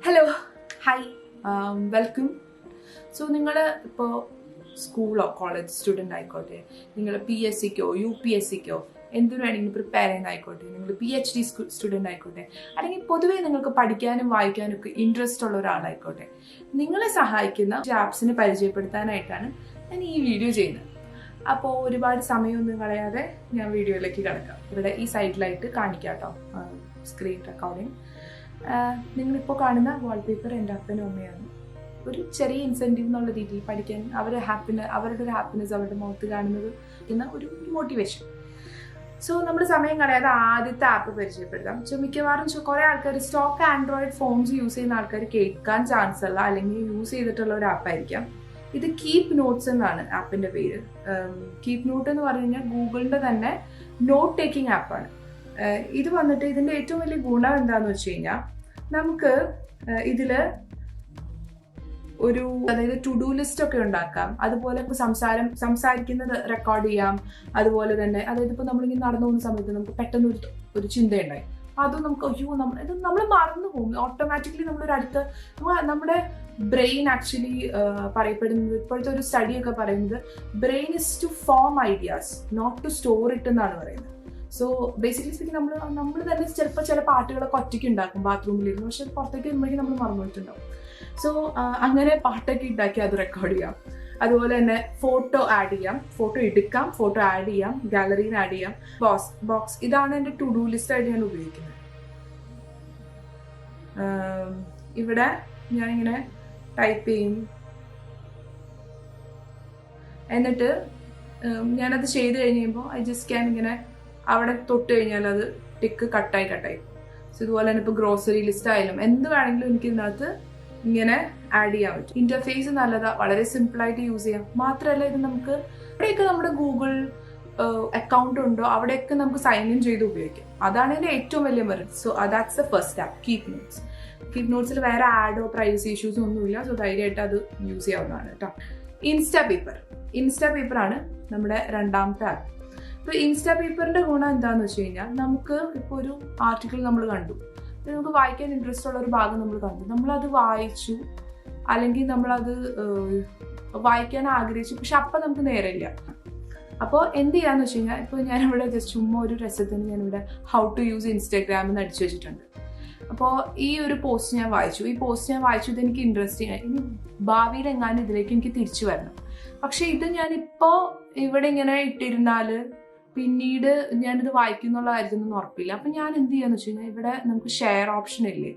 Hello hi welcome. So നിങ്ങൾ ഇപ്പോൾ സ്കൂളോ college student ആയിക്കോട്ടെ, നിങ്ങൾ PSCക്കോ UPSCക്കോ എന്തിനു വേണമെങ്കിലും പ്രിപ്പയർ ചെയ്യുന്നതായിക്കോട്ടെ, നിങ്ങൾ PhD സ്റ്റുഡൻ്റ് ആയിക്കോട്ടെ, അല്ലെങ്കിൽ പൊതുവേ നിങ്ങൾക്ക് പഠിക്കാനും വായിക്കാനും ഒക്കെ ഇൻട്രസ്റ്റ് ഉള്ള ഒരാളായിക്കോട്ടെ, നിങ്ങളെ സഹായിക്കുന്ന ആപ്സിനെ പരിചയപ്പെടുത്താനായിട്ടാണ് ഞാൻ ഈ വീഡിയോ ചെയ്യുന്നത്. അപ്പോൾ ഒരുപാട് സമയമൊന്നും കളയാതെ ഞാൻ വീഡിയോയിലേക്ക് കിടക്കാം. ഇവിടെ ഈ സൈഡിലായിട്ട് കാണിക്കാം കേട്ടോ, സ്ക്രീൻ റെക്കോർഡിങ്. നിങ്ങളിപ്പോൾ കാണുന്ന വാൾപേപ്പർ എൻ്റെ അപ്പനും അമ്മയാണ്. ഒരു ചെറിയ ഇൻസെൻറ്റീവ് എന്നുള്ള രീതിയിൽ പഠിക്കാൻ അവരുടെ ഒരു ഹാപ്പിനെസ് അവരുടെ മുഖത്ത് കാണുന്നത് എന്ന ഒരു മോട്ടിവേഷൻ. സോ നമ്മുടെ സമയം കളയാതെ ആദ്യത്തെ ആപ്പ് പരിചയപ്പെടുത്താം. സോ മിക്കവാറും കുറേ ആൾക്കാർ സ്റ്റോക്ക് ആൻഡ്രോയിഡ് ഫോൺസ് യൂസ് ചെയ്യുന്ന ആൾക്കാർ കേൾക്കാൻ ചാൻസ് ഉള്ള അല്ലെങ്കിൽ യൂസ് ചെയ്തിട്ടുള്ള ഒരു ആപ്പായിരിക്കാം ഇത്. കീപ് നോട്ട്സ് എന്നാണ് ആപ്പിൻ്റെ പേര്. കീപ് നോട്ട് എന്ന് പറഞ്ഞു കഴിഞ്ഞാൽ ഗൂഗിളിൻ്റെ തന്നെ നോട്ട് ടേക്കിംഗ് ആപ്പാണ്. ഇത് വന്നിട്ട് ഇതിൻ്റെ ഏറ്റവും വലിയ ഗുണം എന്താണെന്ന് വെച്ച് കഴിഞ്ഞാൽ നമുക്ക് ഇതിൽ അതായത് ടു ഡു ലിസ്റ്റ് ഒക്കെ ഉണ്ടാക്കാം. അതുപോലെ ഇപ്പോൾ സംസാരിക്കുന്നത് റെക്കോർഡ് ചെയ്യാം. അതുപോലെ തന്നെ അതായത് ഇപ്പോൾ നമ്മളിങ്ങനെ നടന്നു പോകുന്ന സമയത്ത് നമുക്ക് പെട്ടെന്ന് ഒരു ചിന്തയുണ്ടായി, അതും നമുക്ക് നമ്മൾ മറന്നു പോകും ഓട്ടോമാറ്റിക്കലി. നമ്മുടെ ബ്രെയിൻ ആക്ച്വലി പറയപ്പെടുന്നത്, ഇപ്പോഴത്തെ ഒരു സ്റ്റഡിയൊക്കെ പറയുന്നത്, brain is to form ideas not to store it എന്നാണ് പറയുന്നത്. സോ ബേസിക്കലി സ്പീക്കിംഗ് നമ്മൾ തന്നെ ചിലപ്പോൾ ചില പാട്ടുകളൊക്കെ ഒറ്റയ്ക്ക് ഉണ്ടാക്കും ബാത്റൂമിലിരുന്ന്, പക്ഷെ പുറത്തേക്ക് വരുമ്പോഴേക്കും നമ്മൾ മറന്നിട്ടുണ്ടാവും. സോ അങ്ങനെ പാട്ടൊക്കെ ഉണ്ടാക്കി അത് റെക്കോർഡ് ചെയ്യാം. അതുപോലെ തന്നെ ഫോട്ടോ ആഡ് ചെയ്യാം, ഫോട്ടോ എടുക്കാം, ഫോട്ടോ ആഡ് ചെയ്യാം, ഗാലറിയിൽ ആഡ് ചെയ്യാം. ബോക്സ് ഇതാണ് എൻ്റെ ടു ഡു ലിസ്റ്റ് ആയിട്ട് ഞാൻ ഉപയോഗിക്കുന്നത്. ഇവിടെ ഞാനിങ്ങനെ ടൈപ്പ് ചെയ്യും, എന്നിട്ട് ഞാനത് ചെയ്ത് കഴിയുമ്പോൾ ഐ ജസ്റ്റ് ക്യാൻ ഇങ്ങനെ അവിടെ തൊട്ട് കഴിഞ്ഞാൽ അത് ടിക്ക് കട്ടായി. സോ ഇതുപോലെ തന്നെ ഇപ്പോൾ ഗ്രോസറി ലിസ്റ്റ് ആയാലും എന്ത് വേണമെങ്കിലും എനിക്ക് ഇതിനകത്ത് ഇങ്ങനെ ആഡ് ചെയ്യാൻ പറ്റും. ഇന്റർഫേസ് നല്ലതാ, വളരെ സിമ്പിളായിട്ട് യൂസ് ചെയ്യാം. മാത്രമല്ല ഇത് നമുക്ക് എവിടെയൊക്കെ നമ്മുടെ ഗൂഗിൾ അക്കൗണ്ട് ഉണ്ടോ അവിടെയൊക്കെ നമുക്ക് സൈൻ ഇൻ ചെയ്ത് ഉപയോഗിക്കാം. അതാണ് ഇതിൻ്റെ ഏറ്റവും വലിയ merit. So that's the first app, keep notes. Keep നോട്ട്സിൽ വേറെ ആഡോ പ്രൈവസി ഇഷ്യൂസോ ഒന്നുമില്ല. സോ ധൈര്യമായിട്ട് അത് യൂസ് ചെയ്യാവുന്നതാണ് കേട്ടോ. ഇൻസ്റ്റാപേപ്പറാണ് നമ്മുടെ രണ്ടാമത്തെ ആപ്പ്. ഇപ്പോൾ ഇൻസ്റ്റാപേപ്പറിൻ്റെ ഗുണം എന്താണെന്ന് വെച്ച് കഴിഞ്ഞാൽ, നമുക്ക് ഇപ്പോൾ ഒരു ആർട്ടിക്കിൾ നമ്മൾ കണ്ടു, നമുക്ക് വായിക്കാൻ ഇൻട്രസ്റ്റ് ഉള്ള ഒരു ഭാഗം നമ്മൾ കണ്ടു, നമ്മളത് വായിച്ചു, അല്ലെങ്കിൽ നമ്മളത് വായിക്കാൻ ആഗ്രഹിച്ചു, പക്ഷെ അപ്പം നമുക്ക് നേരമില്ല. അപ്പോൾ എന്ത് ചെയ്യാന്ന് വെച്ച് കഴിഞ്ഞാൽ, ഇപ്പോൾ ഞാനിവിടെ ജസ്റ്റ് ചുമ്മാ ഒരു രസത്തിന് ഞാനിവിടെ ഹൗ ടു യൂസ് ഇൻസ്റ്റാഗ്രാം എന്ന് അടിച്ചു വെച്ചിട്ടുണ്ട്. അപ്പോൾ ഈ ഒരു പോസ്റ്റ് ഞാൻ വായിച്ചു, ഇത് എനിക്ക് ഇൻട്രസ്റ്റിംഗ് ആയി. ഇനി ഭാവിയിൽ എങ്ങാനും ഇതിലേക്ക് എനിക്ക് തിരിച്ചു വരണം. പക്ഷെ ഇത് ഞാനിപ്പോൾ ഇവിടെ ഇങ്ങനെ ഇട്ടിരുന്നാൽ പിന്നീട് ഞാനിത് വായിക്കുന്നുള്ള കാര്യത്തിനൊന്നും ഉറപ്പില്ല. അപ്പം ഞാൻ എന്ത് ചെയ്യാന്ന് വെച്ച് കഴിഞ്ഞാൽ, ഇവിടെ നമുക്ക് ഷെയർ ഓപ്ഷൻ ഇല്ലേ,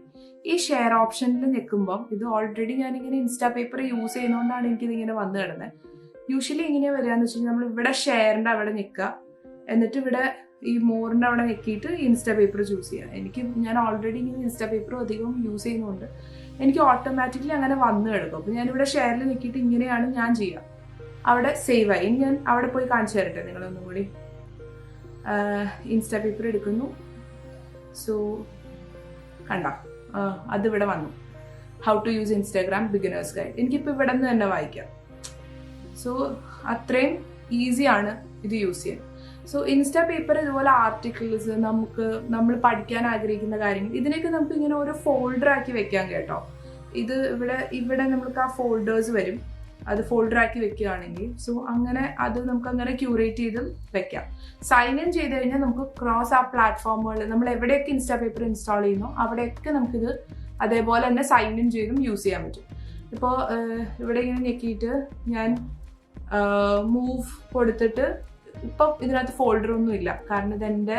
ഈ ഷെയർ ഓപ്ഷനിൽ നിൽക്കുമ്പം ഇത് ഓൾറെഡി ഞാനിങ്ങനെ ഇൻസ്റ്റാപേപ്പർ യൂസ് ചെയ്യുന്നതുകൊണ്ടാണ് എനിക്കിതിങ്ങനെ വന്നു കിടന്നത്. യൂഷ്വലി എങ്ങനെയാണ് വരികയെന്ന് വെച്ച് കഴിഞ്ഞാൽ, നമ്മൾ ഇവിടെ ഷെയറിൻ്റെ അവിടെ നിൽക്കുക, എന്നിട്ട് ഇവിടെ ഈ മോറിൻ്റെ അവിടെ ഞെക്കിയിട്ട് ഇൻസ്റ്റാപേപ്പർ ചൂസ് ചെയ്യുക. ഞാൻ ഓൾറെഡി ഇങ്ങനെ ഇൻസ്റ്റാപേപ്പർ അധികം യൂസ് ചെയ്യുന്നതുകൊണ്ട് എനിക്ക് ഓട്ടോമാറ്റിക്കലി അങ്ങനെ വന്നു കിടക്കും. അപ്പോൾ ഞാനിവിടെ ഷെയറിൽ നിൽക്കിയിട്ട് ഇങ്ങനെയാണ് ഞാൻ ചെയ്യുക. അവിടെ സേവ് ആയി. ഇനി ഞാൻ അവിടെ പോയി കാണിച്ചു തരട്ടെ നിങ്ങളൊന്നും കൂടി. ഇൻസ്റ്റാപേപ്പർ എടുക്കുന്നു. സോ കണ്ട, അതിവിടെ വന്നു, how to use Instagram beginners guide. എനിക്കിപ്പോൾ ഇവിടെ നിന്ന് തന്നെ വായിക്കാം. സോ അത്രയും ഈസിയാണ് ഇത് യൂസ് ചെയ്യാൻ. സോ ഇൻസ്റ്റാപേപ്പർ ഇതുപോലെ ആർട്ടിക്കിൾസ്, നമ്മൾ പഠിക്കാൻ ആഗ്രഹിക്കുന്ന കാര്യങ്ങൾ, ഇതിനൊക്കെ നമുക്ക് ഇങ്ങനെ ഓരോ ഫോൾഡർ ആക്കി വെക്കാം കേട്ടോ. ഇത് ഇവിടെ നമുക്ക് ആ ഫോൾഡേഴ്സ് വരും, അത് ഫോൾഡർ ആക്കി വെക്കുകയാണെങ്കിൽ. സോ അങ്ങനെ അത് നമുക്ക് അങ്ങനെ ക്യൂറേറ്റ് ചെയ്ത് വെക്കാം. സൈൻ ഇൻ ചെയ്ത് കഴിഞ്ഞാൽ നമുക്ക് ക്രോസ് ആ പ്ലാറ്റ്ഫോമുകളിൽ നമ്മൾ എവിടെയൊക്കെ ഇൻസ്റ്റാപേപ്പർ ഇൻസ്റ്റാൾ ചെയ്യുന്നു അവിടെയൊക്കെ നമുക്കിത് അതേപോലെ തന്നെ സൈൻ ഇൻ ചെയ്തും യൂസ് ചെയ്യാൻ പറ്റും. ഇപ്പോൾ ഇവിടെ ഇങ്ങനെ ഞെക്കിയിട്ട് ഞാൻ മൂവ് കൊടുത്തിട്ട്, ഇപ്പം ഇതിനകത്ത് ഫോൾഡറൊന്നും ഇല്ല, കാരണം ഇതെൻ്റെ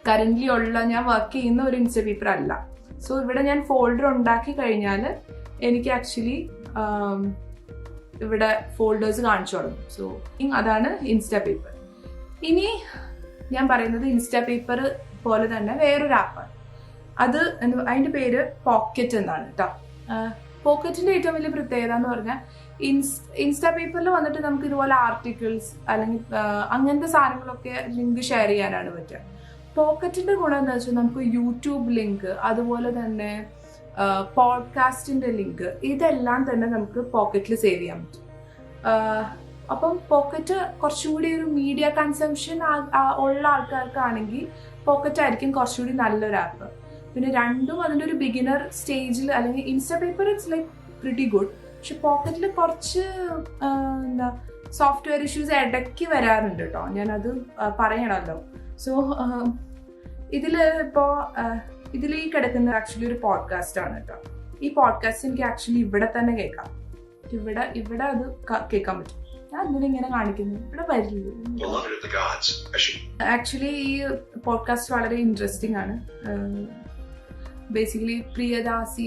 കറൻ്റ്ലി ഉള്ള ഞാൻ വർക്ക് ചെയ്യുന്ന ഒരു ഇൻസ്റ്റാപേപ്പർ അല്ല. സോ ഇവിടെ ഞാൻ ഫോൾഡർ ഉണ്ടാക്കി കഴിഞ്ഞാൽ എനിക്ക് ആക്ച്വലി ഇവിടെ ഫോൾഡേഴ്സ് കാണിച്ചു തുടങ്ങും. സോ അതാണ് ഇൻസ്റ്റാപേപ്പർ. ഇനി ഞാൻ പറയുന്നത് ഇൻസ്റ്റാപേപ്പർ പോലെ തന്നെ വേറൊരു ആപ്പാണ്. അതിൻ്റെ പേര് പോക്കറ്റ് എന്നാണ് കേട്ടോ. പോക്കറ്റിൻ്റെ ഏറ്റവും വലിയ പ്രത്യേകത എന്ന് പറഞ്ഞാൽ, ഇൻസ്റ്റാപേപ്പറിൽ വന്നിട്ട് നമുക്ക് ഇതുപോലെ ആർട്ടിക്കിൾസ് അല്ലെങ്കിൽ അങ്ങനത്തെ സാധനങ്ങളൊക്കെ ലിങ്ക് ഷെയർ ചെയ്യാനാണ് പറ്റുക. പോക്കറ്റിൻ്റെ ഗുണം എന്താ വെച്ചാൽ, നമുക്ക് യൂട്യൂബ് ലിങ്ക്, അതുപോലെ തന്നെ പോഡ്കാസ്റ്റിൻ്റെ ലിങ്ക്, ഇതെല്ലാം തന്നെ നമുക്ക് പോക്കറ്റിൽ സേവ് ചെയ്യാൻ പറ്റും. അപ്പം പോക്കറ്റ് കുറച്ചും കൂടി ഒരു മീഡിയ കൺസംഷൻ ഉള്ള ആൾക്കാർക്കാണെങ്കിൽ പോക്കറ്റ് ആയിരിക്കും കുറച്ചുകൂടി നല്ലൊരു ആപ്പ്. പിന്നെ രണ്ടും അതിൻ്റെ ഒരു ബിഗിനർ സ്റ്റേജിൽ, അല്ലെങ്കിൽ ഇൻസ്റ്റപേപ്പർ ഇറ്റ്സ് ലൈക്ക് പ്രിറ്റി ഗുഡ്. പക്ഷെ പോക്കറ്റിൽ കുറച്ച് എന്താ സോഫ്റ്റ്വെയർ ഇഷ്യൂസ് ഇടയ്ക്ക് വരാറുണ്ട് കേട്ടോ, ഞാനത് പറയണമല്ലോ. സോ ഇതിൽ ഈ കിടക്കുന്നത് ആക്ച്വലി ഒരു പോഡ്കാസ്റ്റ് ആണ് കേട്ടോ. ഈ പോഡ്കാസ്റ്റ് എനിക്ക് ആക്ച്വലി ഇവിടെ തന്നെ കേൾക്കാം. ഇവിടെ അത് കേൾക്കാൻ പറ്റും. ഞാൻ എന്തിനാ ഇങ്ങനെ കാണിക്കുന്നു, ഇവിടെ വരില്ല. ആക്ച്വലി ഈ പോഡ്കാസ്റ്റ് വളരെ ഇൻട്രസ്റ്റിംഗ് ആണ്. ബേസിക്കലി പ്രിയദാസി,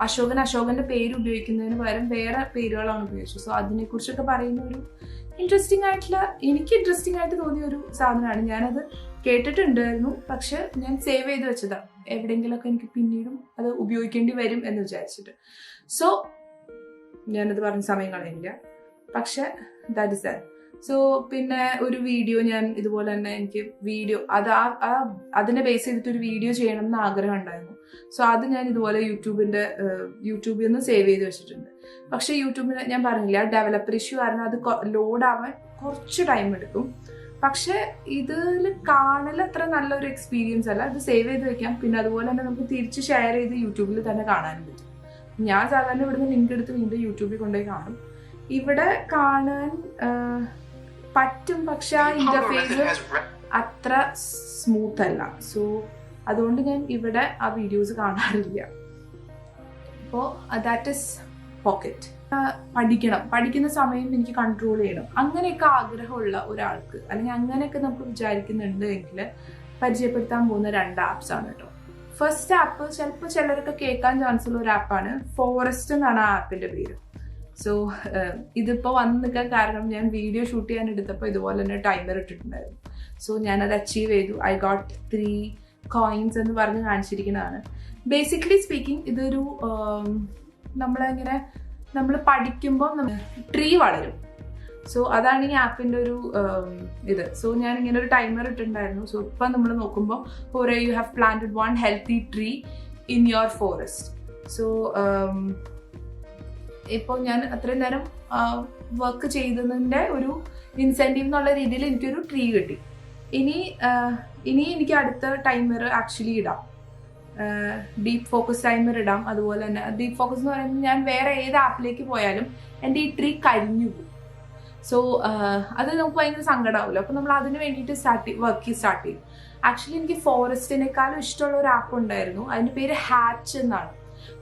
അശോകന്റെ പേര് ഉപയോഗിക്കുന്നതിന് പകരം വേറെ പേരുകളാണ് ഉപയോഗിച്ചത്. സോ അതിനെക്കുറിച്ചൊക്കെ പറയുന്ന ഒരു എനിക്ക് ഇൻട്രസ്റ്റിംഗ് ആയിട്ട് തോന്നിയ ഒരു സാധനമാണ്. ഞാനത് കേട്ടിട്ടുണ്ടായിരുന്നു, പക്ഷെ ഞാൻ സേവ് ചെയ്ത് വെച്ചതാണ്. എവിടെയെങ്കിലുമൊക്കെ എനിക്ക് പിന്നീടും അത് ഉപയോഗിക്കേണ്ടി വരും എന്ന് വിചാരിച്ചിട്ട്. സോ ഞാനത് പറഞ്ഞ സമയം കളയില്ല. പക്ഷെ ദാറ്റ് ഇസ് ദാറ്റ്. സോ പിന്നെ ഒരു വീഡിയോ ഞാൻ ഇതുപോലെ തന്നെ എനിക്ക് അതിനെ ബേസ് ചെയ്തിട്ട് ഒരു വീഡിയോ ചെയ്യണം എന്ന് ആഗ്രഹം ഉണ്ടായിരുന്നു. സോ അത് ഞാൻ ഇതുപോലെ യൂട്യൂബിൽ നിന്ന് സേവ് ചെയ്ത് വെച്ചിട്ടുണ്ട്. പക്ഷെ യൂട്യൂബിൽ ഞാൻ പറഞ്ഞില്ല, ഡെവലപ്പർ ഇഷ്യൂ കാരണം അത് ലോഡ് ആവാൻ കുറച്ച് ടൈം എടുക്കും. പക്ഷെ ഇതിൽ കാണൽ അത്ര നല്ലൊരു എക്സ്പീരിയൻസ് അല്ല. ഇത് സേവ് ചെയ്ത് വെക്കാം, പിന്നെ അതുപോലെ തന്നെ നമുക്ക് തിരിച്ച് ഷെയർ ചെയ്ത് യൂട്യൂബിൽ തന്നെ കാണാനും പറ്റും. ഞാൻ സാധാരണ ഇവിടുന്ന് ലിങ്ക് എടുത്ത് വീണ്ടും യൂട്യൂബിൽ കൊണ്ടുപോയി കാണും. ഇവിടെ കാണാൻ പറ്റും, പക്ഷെ ആ ഇന്റർഫേസ് അത്ര സ്മൂത്ത് അല്ല. സോ അതുകൊണ്ട് ഞാൻ ഇവിടെ ആ വീഡിയോസ് കാണാറില്ല. അപ്പോൾ ദാറ്റ് ഇസ് പോക്കറ്റ്. പഠിക്കുന്ന സമയം എനിക്ക് കൺട്രോൾ ചെയ്യണം, അങ്ങനെയൊക്കെ ആഗ്രഹമുള്ള ഒരാൾക്ക്, അല്ലെങ്കിൽ അങ്ങനെയൊക്കെ നമുക്ക് വിചാരിക്കുന്നുണ്ട് എങ്കിൽ പരിചയപ്പെടുത്താൻ പോകുന്ന 2 ആപ്സ് ആണ് കേട്ടോ. ഫസ്റ്റ് ആപ്പ് ചിലപ്പോൾ ചിലരൊക്കെ കേൾക്കാൻ ചാൻസ് ഉള്ള ഒരു ആപ്പാണ്. ഫോറസ്റ്റ് എന്നാണ് ആ ആപ്പിന്റെ പേര്. സോ ഇതിപ്പോൾ വന്ന് നിൽക്കാൻ കാരണം ഞാൻ വീഡിയോ ഷൂട്ട് ചെയ്യാൻ എടുത്തപ്പോൾ ഇതുപോലെ തന്നെ ടൈമർ ഇട്ടിട്ടുണ്ടായിരുന്നു. സോ ഞാനത് അച്ചീവ് ചെയ്തു. ഐ ഗോട്ട് 3 coins എന്ന് പറഞ്ഞ് കാണിച്ചിരിക്കുന്നതാണ്. ബേസിക്കലി സ്പീക്കിംഗ് ഇതൊരു നമ്മൾ പഠിക്കുമ്പോൾ ട്രീ വളരും. സോ അതാണ് ഈ ആപ്പിൻ്റെ ഒരു ഇത്. സോ ഞാൻ ഇങ്ങനെ ഒരു ടൈമർ ഇട്ടിട്ടുണ്ടായിരുന്നു. സോ ഇപ്പം നമ്മൾ നോക്കുമ്പോൾ you have planted 1 healthy tree in your forest. So ഇപ്പോൾ ഞാൻ അത്രയും നേരം വർക്ക് ചെയ്തതിൻ്റെ ഒരു ഇൻസെൻറ്റീവ് എന്നുള്ള രീതിയിൽ എനിക്കൊരു ട്രീ കിട്ടി. ഇനി എനിക്ക് അടുത്ത ടൈമർ ആക്ച്വലി ഇടാം, ഡീപ്പ് ഫോക്കസ് ടൈമർ ഇടാം. അതുപോലെ തന്നെ ഡീപ്പ് ഫോക്കസ് എന്ന് പറയുന്നത് ഞാൻ വേറെ ഏത് ആപ്പിലേക്ക് പോയാലും എൻ്റെ ഈ ട്രീ കരിഞ്ഞു പോകും. സോ അത് നമുക്ക് ഭയങ്കര സങ്കടമാവില്ല. അപ്പോൾ നമ്മൾ അതിന് വേണ്ടിയിട്ട് വർക്ക് സ്റ്റാർട്ട് ചെയ്യും. ആക്ച്വലി എനിക്ക് ഫോറസ്റ്റിനേക്കാളും ഇഷ്ടമുള്ള ഒരു ആപ്പ് ഉണ്ടായിരുന്നു. അതിൻ്റെ പേര് ഹാച്ച് എന്നാണ്.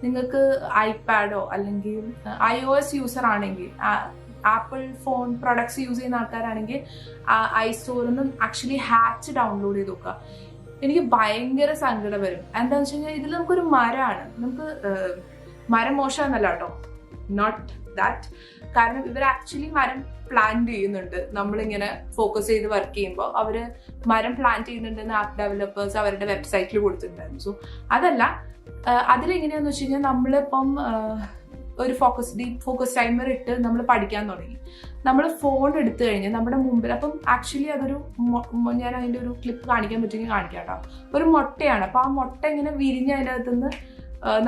നിങ്ങൾക്ക് ഐപാഡോ അല്ലെങ്കിൽ iOS യൂസർ ആണെങ്കിൽ, ആപ്പിൾ ഫോൺ പ്രൊഡക്ട്സ് യൂസ് ചെയ്യുന്ന ആൾക്കാരാണെങ്കിൽ ഐസ്റ്റോറിൽ നിന്ന് ആക്ച്വലി ഹാച്ച് ഡൗൺലോഡ് ചെയ്ത് നോക്കുക. എനിക്ക് ഭയങ്കര സങ്കടം വരും. എന്താണെന്ന് വെച്ച് കഴിഞ്ഞാൽ ഇതിൽ നമുക്കൊരു മരമാണ്. മരം മോശമെന്നല്ല കേട്ടോ, നോട്ട് ദാറ്റ്. കാരണം ഇവർ ആക്ച്വലി മരം പ്ലാന്റ് ചെയ്യുന്നുണ്ട്. നമ്മളിങ്ങനെ ഫോക്കസ് ചെയ്ത് വർക്ക് ചെയ്യുമ്പോൾ അവർ മരം പ്ലാന്റ് ചെയ്യുന്നുണ്ടെന്ന് ആപ്പ് ഡെവലപ്പേഴ്സ് അവരുടെ വെബ്സൈറ്റിൽ കൊടുത്തിട്ടുണ്ടായിരുന്നു. സോ അതല്ല, അതിലെങ്ങനെയാന്ന് വെച്ച് കഴിഞ്ഞാൽ നമ്മളിപ്പം ഒരു ഡീപ്പ് ഫോക്കസ് ടൈമർ ഇട്ട് നമ്മൾ പഠിക്കാൻ തുടങ്ങി. നമ്മൾ ഫോൺ എടുത്തു കഴിഞ്ഞാൽ നമ്മുടെ മുമ്പിൽ, അപ്പം ആക്ച്വലി അതൊരു ഞാൻ അതിൻ്റെ ഒരു ക്ലിപ്പ് കാണിക്കാൻ പറ്റുമെങ്കിൽ കാണിക്കാം കേട്ടോ. ഒരു മുട്ടയാണ്. അപ്പോൾ ആ മുട്ട ഇങ്ങനെ വിരിഞ്ഞ് അതിനകത്തുനിന്ന്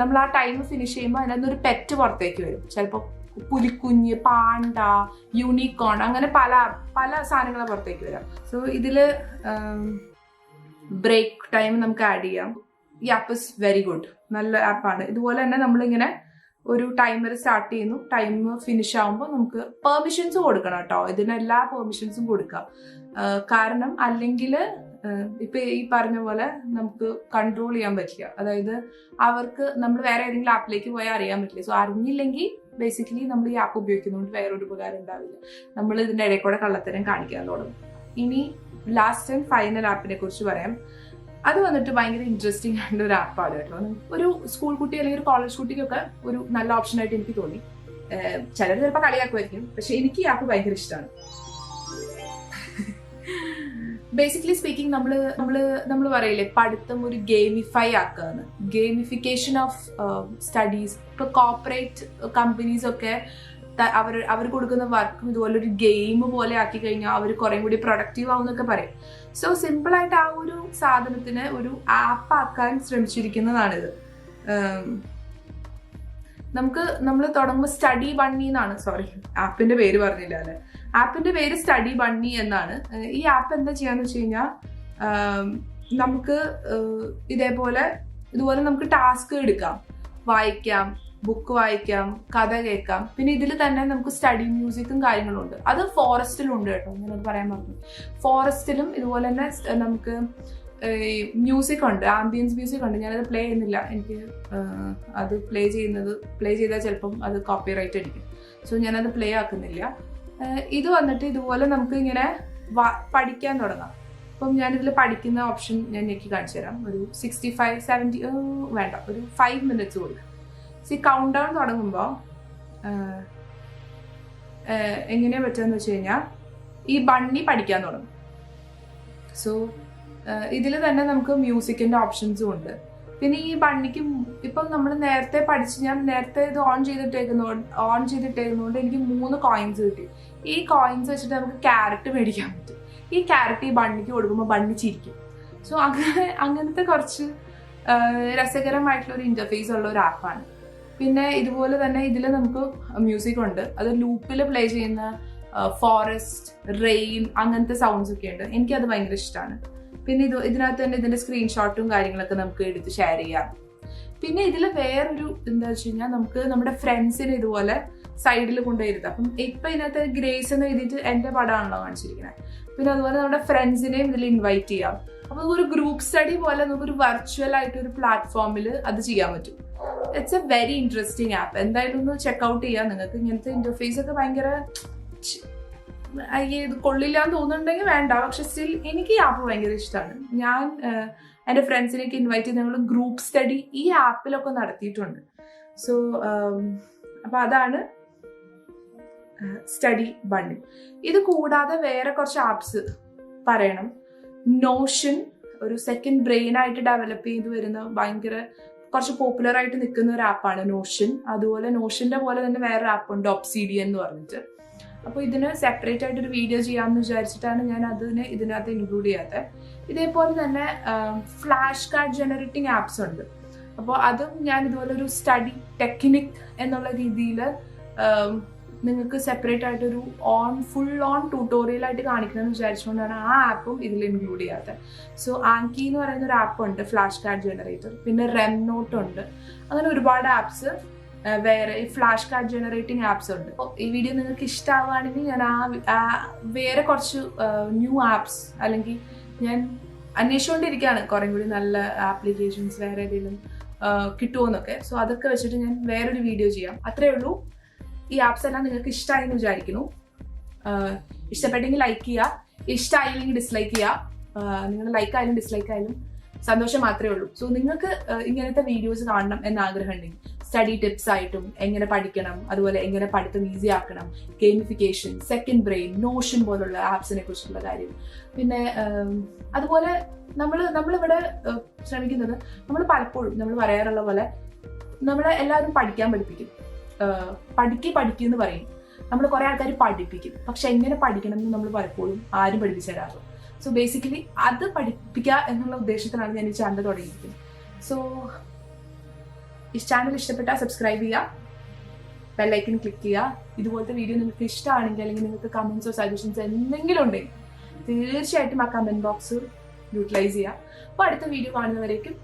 നമ്മൾ ആ ടൈം ഫിനിഷ് ചെയ്യുമ്പോൾ അതിനകത്ത് ഒരു പെറ്റ് പുറത്തേക്ക് വരും. ചിലപ്പോൾ പുലിക്കുഞ്ഞ്, പാണ്ട, യൂണിക്കോൺ, അങ്ങനെ പല പല സാധനങ്ങൾ പുറത്തേക്ക് വരാം. സോ ഇതിൽ ബ്രേക്ക് ടൈം നമുക്ക് ആഡ് ചെയ്യാം. ഈ ആപ്പ് ഇസ് വെരി ഗുഡ്, നല്ല ആപ്പാണ്. ഇതുപോലെ തന്നെ നമ്മളിങ്ങനെ ഒരു ടൈമർ സ്റ്റാർട്ട് ചെയ്യുന്നു, ടൈം ഫിനിഷ് ആകുമ്പോൾ നമുക്ക് പെർമിഷൻസ് കൊടുക്കണം കേട്ടോ. ഇതിനെല്ലാ പെർമിഷൻസും കൊടുക്കാം. കാരണം അല്ലെങ്കിൽ ഇപ്പൊ ഈ പറഞ്ഞ പോലെ നമുക്ക് കൺട്രോൾ ചെയ്യാൻ പറ്റില്ല. അതായത് അവർക്ക് നമ്മൾ വേറെ ഏതെങ്കിലും ആപ്പിലേക്ക് പോയാൽ അറിയാൻ പറ്റില്ല. സോ അറിഞ്ഞില്ലെങ്കിൽ ബേസിക്കലി നമ്മൾ ഈ ആപ്പ് ഉപയോഗിക്കുന്നതുകൊണ്ട് വേറൊരു ഉപകാരം ഉണ്ടാവില്ല. നമ്മൾ ഇതിൻ്റെ ഇടയിൽ കൂടെ കള്ളത്തരം കാണിക്കാൻ തുടങ്ങും. ഇനി ലാസ്റ്റ് ആൻഡ് ഫൈനൽ ആപ്പിനെ കുറിച്ച് പറയാം. അത് വന്നിട്ട് ഭയങ്കര ഇൻട്രസ്റ്റിംഗ് ആയിട്ടുള്ള ഒരു ആപ്പാണ് കേട്ടോ. ഒരു സ്കൂൾ കുട്ടി അല്ലെങ്കിൽ ഒരു കോളേജ് കുട്ടിക്കൊക്കെ ഒരു നല്ല ഓപ്ഷനായിട്ട് എനിക്ക് തോന്നി. ചിലർ ചിലപ്പോൾ കളിയാക്കുമായിരിക്കും, പക്ഷെ എനിക്ക് ഈ ആപ്പ് ഭയങ്കര ഇഷ്ടമാണ്. ബേസിക്കലി സ്പീക്കിംഗ് നമ്മൾ പറയില്ലേ പഠിത്തം ഒരു ഗെയിമിഫൈ ആക്കുകയാണ്. Gamification of studies. ഇപ്പൊ കോർപ്പറേറ്റ് കമ്പനീസ് ഒക്കെ അവർ കൊടുക്കുന്ന വർക്കും ഇതുപോലെ ഒരു ഗെയിം പോലെ ആക്കി കഴിഞ്ഞാൽ അവർ കുറേ കൂടി പ്രൊഡക്റ്റീവ് ആവും എന്നൊക്കെ പറയും. സോ സിമ്പിളായിട്ട് ആ ഒരു സാധനത്തിന് ഒരു ആപ്പ് ആക്കാൻ ശ്രമിച്ചിരിക്കുന്നതാണിത്. നമ്മൾ തുടങ്ങുമ്പോൾ സ്റ്റഡി ബണ്ണി എന്നാണ്, ആപ്പിന്റെ പേര് പറഞ്ഞില്ല അല്ലെ. ആപ്പിന്റെ പേര് സ്റ്റഡി ബണ്ണി എന്നാണ്. ഈ ആപ്പ് എന്താ ചെയ്യാന്ന് വെച്ച് കഴിഞ്ഞാൽ നമുക്ക് ഇതേപോലെ ഇതുപോലെ നമുക്ക് ടാസ്ക് എടുക്കാം, വായിക്കാം, ബുക്ക് വായിക്കാം, കഥ കേൾക്കാം. പിന്നെ ഇതിൽ തന്നെ നമുക്ക് സ്റ്റഡി മ്യൂസിക്കും കാര്യങ്ങളും ഉണ്ട്. അത് ഫോറസ്റ്റിലും ഉണ്ട് കേട്ടോ, ഞാനത് പറയാൻ പറഞ്ഞു. ഫോറസ്റ്റിലും ഇതുപോലെ തന്നെ നമുക്ക് മ്യൂസിക് ഉണ്ട്, ആംബിയൻസ് മ്യൂസിക് ഉണ്ട്. ഞാനത് പ്ലേ ചെയ്യുന്നില്ല, എനിക്ക് അത് പ്ലേ ചെയ്താൽ ചിലപ്പം അത് കോപ്പിറൈറ്റ് അടിക്കും. സോ ഞാനത് പ്ലേ ആക്കുന്നില്ല. ഇത് വന്നിട്ട് ഇതുപോലെ നമുക്ക് ഇങ്ങനെ പഠിക്കാൻ തുടങ്ങാം. അപ്പം ഞാനിതിൽ പഠിക്കുന്ന ഓപ്ഷൻ ഞാൻ ഞെക്കി കാണിച്ചു തരാം. ഒരു 65, 70 വേണ്ട, ഒരു 5 minutes കൊടുക്കും. കൗണ്ട് ഡൗൺ തുടങ്ങുമ്പോൾ എങ്ങനെയാ പറ്റുകയെന്ന് വെച്ച് കഴിഞ്ഞാൽ ഈ ബണ്ണി പഠിക്കാൻ തുടങ്ങും. സോ ഇതിൽ തന്നെ നമുക്ക് മ്യൂസിക്കിൻ്റെ ഓപ്ഷൻസും ഉണ്ട്. പിന്നെ ഈ ബണ്ണിക്ക് ഇപ്പം നമ്മൾ നേരത്തെ ഞാൻ നേരത്തെ ഇത് ഓൺ ചെയ്തിട്ടേക്കുന്നതുകൊണ്ട് എനിക്ക് 3 കോയിൻസ് കിട്ടി. ഈ കോയിൻസ് വെച്ചിട്ട് നമുക്ക് ക്യാരറ്റ് മേടിക്കാൻ പറ്റും. ഈ ക്യാരറ്റ് ഈ ബണ്ണിക്ക് കൊടുക്കുമ്പോൾ ബണ്ണി ചിരിക്കും. സോ അങ്ങനത്തെ കുറച്ച് രസകരമായിട്ടുള്ള ഒരു ഇന്റർഫേസ് ഉള്ള ഒരു ആപ്പാണ്. പിന്നെ ഇതുപോലെ തന്നെ ഇതിൽ നമുക്ക് മ്യൂസിക് ഉണ്ട്. അത് ലൂപ്പിൽ പ്ലേ ചെയ്യുന്ന ഫോറസ്റ്റ്, റെയിൻ, അങ്ങനത്തെ സൗണ്ട്സ് ഒക്കെ ഉണ്ട്. എനിക്കത് ഭയങ്കര ഇഷ്ടമാണ്. പിന്നെ ഇതിനകത്ത് തന്നെ ഇതിന്റെ സ്ക്രീൻഷോട്ടും കാര്യങ്ങളൊക്കെ നമുക്ക് എടുത്ത് ഷെയർ ചെയ്യാം. പിന്നെ ഇതിൽ വേറൊരു എന്താ വെച്ച് കഴിഞ്ഞാൽ നമുക്ക് നമ്മുടെ ഫ്രണ്ട്സിനെ ഇതുപോലെ സൈഡിൽ കൊണ്ടുവരുത്താം. അപ്പം ഇപ്പൊ ഇതിനകത്ത് ഗ്രേസ് എന്ന് എഴുതിയിട്ട് എന്റെ പടമാണല്ലോ കാണിച്ചിരിക്കുന്നത്. പിന്നെ അതുപോലെ നമ്മുടെ ഫ്രണ്ട്സിനെയും ഇതിൽ ഇൻവൈറ്റ് ചെയ്യാം. അപ്പൊ ഒരു ഗ്രൂപ്പ് സ്റ്റഡി പോലെ നമുക്കൊരു വെർച്വൽ ആയിട്ട് ഒരു പ്ലാറ്റ്ഫോമിൽ അത് ചെയ്യാൻ പറ്റും. It's A very interesting app. എന്തായാലും ഒന്ന് ചെക്ക്ഔട്ട് ചെയ്യാം. നിങ്ങൾക്ക് ഇങ്ങനത്തെ ഇന്റർഫേസ് ഒക്കെ ഭയങ്കര ഇത് കൊള്ളില്ലാന്ന് തോന്നുന്നുണ്ടെങ്കിൽ വേണ്ട, പക്ഷെ സ്റ്റിൽ എനിക്ക് ഈ ആപ്പ് ഭയങ്കര ഇഷ്ടമാണ്. ഞാൻ എൻ്റെ ഫ്രണ്ട്സിനെയൊക്കെ ഇൻവൈറ്റ് ചെയ്ത് ഞങ്ങൾ ഗ്രൂപ്പ് സ്റ്റഡി ഈ ആപ്പിലൊക്കെ നടത്തിയിട്ടുണ്ട്. സോ അപ്പൊ അതാണ് സ്റ്റഡി ബണ്ണിൽ. ഇത് കൂടാതെ വേറെ കുറച്ച് ആപ്സ് പറയണം. നോഷൻ ഒരു സെക്കൻഡ് ബ്രെയിൻ ആയിട്ട് ഡെവലപ്പ് ചെയ്ത് വരുന്ന ഭയങ്കര കുറച്ച് പോപ്പുലർ ആയിട്ട് നിൽക്കുന്ന ഒരു ആപ്പാണ് നോഷൻ. അതുപോലെ നോഷന്റെ പോലെ തന്നെ വേറൊരു ആപ്പുണ്ട്, ഒബ്സിഡിയൻ എന്ന് പറഞ്ഞിട്ട്. അപ്പോൾ ഇതിന് സെപ്പറേറ്റ് ആയിട്ട് ഒരു വീഡിയോ ചെയ്യാമെന്ന് വിചാരിച്ചിട്ടാണ് ഞാൻ അതിനെ ഇതിനകത്ത് ഇൻക്ലൂഡ് ചെയ്യാത്തത്. ഇതേപോലെ തന്നെ ഫ്ലാഷ് കാർഡ് ജനറേറ്റിംഗ് ആപ്സ് ഉണ്ട്. അപ്പോൾ അതും ഞാൻ ഇതുപോലെ ഒരു സ്റ്റഡി ടെക്നിക് എന്നുള്ള രീതിയിൽ നിങ്ങൾക്ക് സെപ്പറേറ്റ് ആയിട്ടൊരു ഫുൾ ഓൺ ട്യൂട്ടോറിയൽ ആയിട്ട് കാണിക്കണമെന്ന് വിചാരിച്ചുകൊണ്ടാണ് ആ ആപ്പും ഇതിൽ ഇൻക്ലൂഡ് ചെയ്യാത്തത്. സോ ആങ്കി എന്ന് പറയുന്ന ഒരു ആപ്പ് ഉണ്ട്, ഫ്ലാഷ് കാർഡ് ജനറേറ്റർ. പിന്നെ റെം നോട്ട് ഉണ്ട്. അങ്ങനെ ഒരുപാട് ആപ്സ് വേറെ ഈ ഫ്ലാഷ് കാർഡ് ജനറേറ്റിംഗ് ആപ്സ് ഉണ്ട്. അപ്പോൾ ഈ വീഡിയോ നിങ്ങൾക്ക് ഇഷ്ടമാവുകയാണെങ്കിൽ ഞാൻ വേറെ കുറച്ച് ന്യൂ ആപ്സ് അല്ലെങ്കിൽ ഞാൻ അന്വേഷിച്ചുകൊണ്ടിരിക്കുകയാണ് കുറേ കൂടി നല്ല ആപ്ലിക്കേഷൻസ് വേറെ ഏതെങ്കിലും കിട്ടുമോന്നൊക്കെ. സോ അതൊക്കെ വെച്ചിട്ട് ഞാൻ വേറൊരു വീഡിയോ ചെയ്യാം. അത്രേ ഉള്ളൂ. ഈ ആപ്സ് എല്ലാം നിങ്ങൾക്ക് ഇഷ്ടമായി എന്ന് വിചാരിക്കുന്നു. ഇഷ്ടപ്പെട്ടെങ്കിൽ ലൈക്ക് ചെയ്യുക, ഇഷ്ടമായില്ലെങ്കിൽ ഡിസ്ലൈക്ക് ചെയ്യുക. നിങ്ങളുടെ ലൈക്ക് ആയാലും ഡിസ്ലൈക്ക് ആയാലും സന്തോഷം മാത്രമേ ഉള്ളൂ. സോ നിങ്ങൾക്ക് ഇങ്ങനത്തെ വീഡിയോസ് കാണണം എന്ന് ആഗ്രഹം ഉണ്ടെങ്കിൽ സ്റ്റഡി ടിപ്സ് ആയിട്ടും എങ്ങനെ പഠിക്കണം, അതുപോലെ എങ്ങനെ പഠിത്തം ഈസി ആക്കണം, ഗെയിമിഫിക്കേഷൻ, സെക്കൻഡ് ബ്രെയിൻ, നോഷൻ പോലുള്ള ആപ്സിനെ കുറിച്ചുള്ള കാര്യം. പിന്നെ അതുപോലെ നമ്മളിവിടെ ശ്രമിക്കുന്നത്, നമ്മൾ പലപ്പോഴും നമ്മൾ പറയാറുള്ള പോലെ നമ്മളെ എല്ലാവരും പഠിക്കാൻ പഠിപ്പിക്കും, പഠിക്കുന്നു പറയും. നമ്മൾ കുറേ ആൾക്കാർ പഠിപ്പിക്കും, പക്ഷെ എങ്ങനെ പഠിക്കണം എന്ന് നമ്മൾ പലപ്പോഴും ആരും പഠിപ്പിച്ചു തരാറില്ല. സോ ബേസിക്കലി അത് പഠിപ്പിക്കുക എന്നുള്ള ഉദ്ദേശത്തിലാണ് ഞാൻ ഈ ചാനൽ തുടങ്ങിയിരിക്കുന്നത്. സോ ഈ ചാനൽ ഇഷ്ടപ്പെട്ടാൽ സബ്സ്ക്രൈബ് ചെയ്യുക, ബെല്ലൈക്കൺ ക്ലിക്ക് ചെയ്യുക. ഇതുപോലത്തെ വീഡിയോ നിങ്ങൾക്ക് ഇഷ്ടമാണെങ്കിൽ അല്ലെങ്കിൽ നിങ്ങൾക്ക് കമൻസോ സജഷൻസോ എന്തെങ്കിലും ഉണ്ടെങ്കിൽ തീർച്ചയായിട്ടും ആ കമൻറ്റ് ബോക്സ് യൂട്ടിലൈസ് ചെയ്യുക. അപ്പോൾ അടുത്ത വീഡിയോ കാണുന്നവരേക്കും